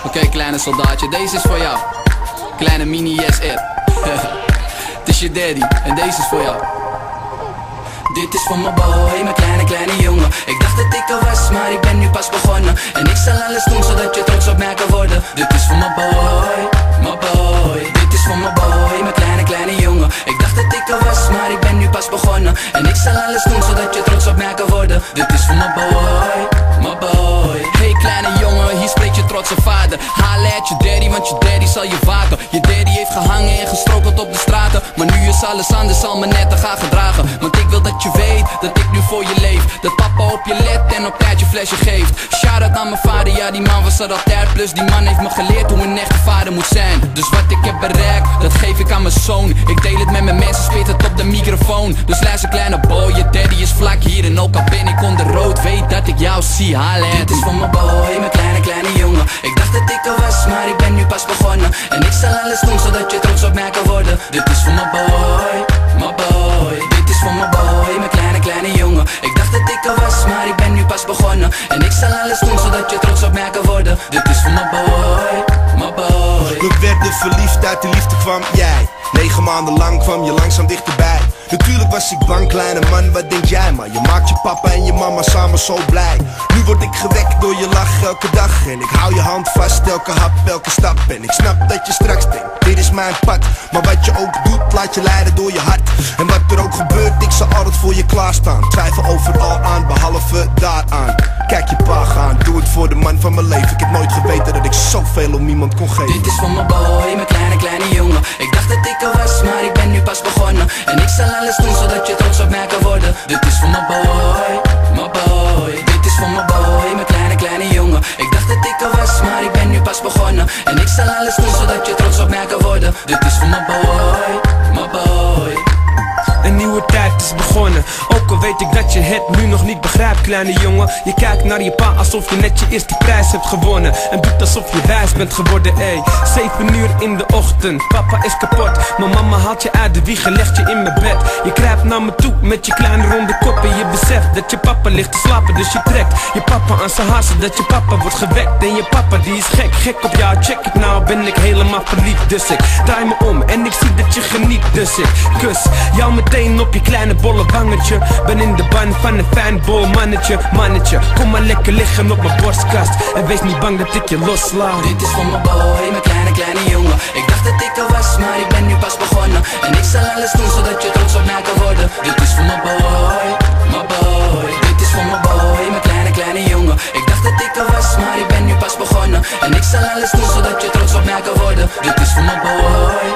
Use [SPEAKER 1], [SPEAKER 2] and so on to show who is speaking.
[SPEAKER 1] Oké, kleine soldaatje, deze is voor jou. Kleine mini yes app. Het is je daddy en deze is voor jou. Dit is voor mijn boy, mijn kleine jongen. Ik dacht dat ik al was, maar ik ben nu pas begonnen. En ik zal alles doen zodat je trots op mij kan worden. Dit is voor mijn boy, mijn boy. Dit is voor mijn boy, mijn kleine jongen. Ik dacht dat ik al was, maar ik ben nu pas begonnen. En ik zal alles doen zodat je trots op mij kan worden. Dit is voor mijn boy, mijn boy. Hey kleine jongen, hier spreekt je trotse vader. Haal uit je daddy, want je daddy zal je waken. Je daddy heeft gehangen en gestrokeld op de straten. Maar nu is alles anders, zal me net te gaan gedragen. Want ik wil dat je weet, dat ik nu voor je leef. Dat papa op je let en op tijd je flesje geeft. Shout-out aan mijn vader, ja die man was er altijd. Plus die man heeft me geleerd hoe een echte vader moet zijn. Dus wat ik heb bereikt, dat geef ik aan mijn zoon. Ik deel het met mijn mensen, spit het op de microfoon. Dus luister kleine boy, je daddy is vlak hier. En ook al ben ik onder rood, weet dat ik jou zie. Halen. Dit is voor mijn boy, mijn kleine jongen. Ik dacht dat ik al was, maar ik ben nu pas begonnen. En ik zal alles doen zodat je trots op mij kan worden. Dit is voor mijn boy, mijn boy. Dit is voor mijn boy, mijn kleine jongen. Ik dacht dat ik al was, maar ik ben nu pas begonnen. En ik zal alles doen zodat je trots op mij kan worden. Dit is voor mijn boy, mijn boy.
[SPEAKER 2] We werden verliefd, uit de liefde kwam jij. 9 maanden lang kwam je langzaam dichterbij. Natuurlijk was ik bang, kleine man, wat denk jij? Maar je maakt je papa en je mama samen zo blij. Nu word ik gewekt door je lach elke dag. En ik hou je hand vast, elke hap, elke stap. En ik snap dat je straks denkt, dit is mijn pad. Maar wat je ook doet, laat je leiden door je hart. En wat er ook gebeurt, ik zal altijd voor je klaarstaan. Twijfel overal aan, behalve daaraan. Kijk je pa gaan, doe het voor de man van mijn leven. Ik heb nooit geweten dat ik zoveel om iemand kon geven.
[SPEAKER 1] Dit is voor mijn boy, mijn kleine jongen. Ik dacht dat ik al was, maar ik ben nu pas begonnen. En ik zal alles doen zodat je trots op mij kan worden. Dit is voor mijn boy, mijn boy. Dit is voor mijn boy, mijn kleine jongen. Ik dacht dat ik al was, maar ik ben nu pas begonnen. En ik zal alles doen zodat je trots op mij kan worden. Dit is voor mijn boy, mijn boy.
[SPEAKER 3] Een nieuwe tijd is begonnen. Ook al weet ik dat je het nu nog niet begrijpt, kleine jongen. Je kijkt naar je pa alsof je net je eerste prijs hebt gewonnen. En doet alsof je wijs bent geworden, ey. 7 uur in de ochtend, papa is kapot. Mijn mama haalt je uit de wieg en legt je in mijn bed. Je kruipt naar me toe met je kleine ronde kop. En je beseft dat je papa ligt te slapen, dus je trekt je papa aan zijn haar zodat je papa wordt gewekt. En je papa die is gek op jou. Check it nou, ben ik helemaal verliefd. Dus ik draai me om en ik zie dat je geniet. Dus ik kus jou meteen op je kleine bolle wangetje. Ben in de ban van een fanboy mannetje. Kom maar lekker liggen op mijn borstkast. En wees niet bang dat ik je loslaat.
[SPEAKER 1] Dit is voor mijn boy, mijn kleine jongen. Ik dacht dat ik al was, maar ik ben nu pas begonnen. En ik zal alles doen zodat je trots op mij kan worden. Dit is voor mijn boy, mijn boy. Dit is voor mijn boy, mijn kleine jongen. Ik dacht dat ik al was, maar ik ben nu pas begonnen. En ik zal alles doen zodat je trots op mij kan worden. Dit is voor mijn boy.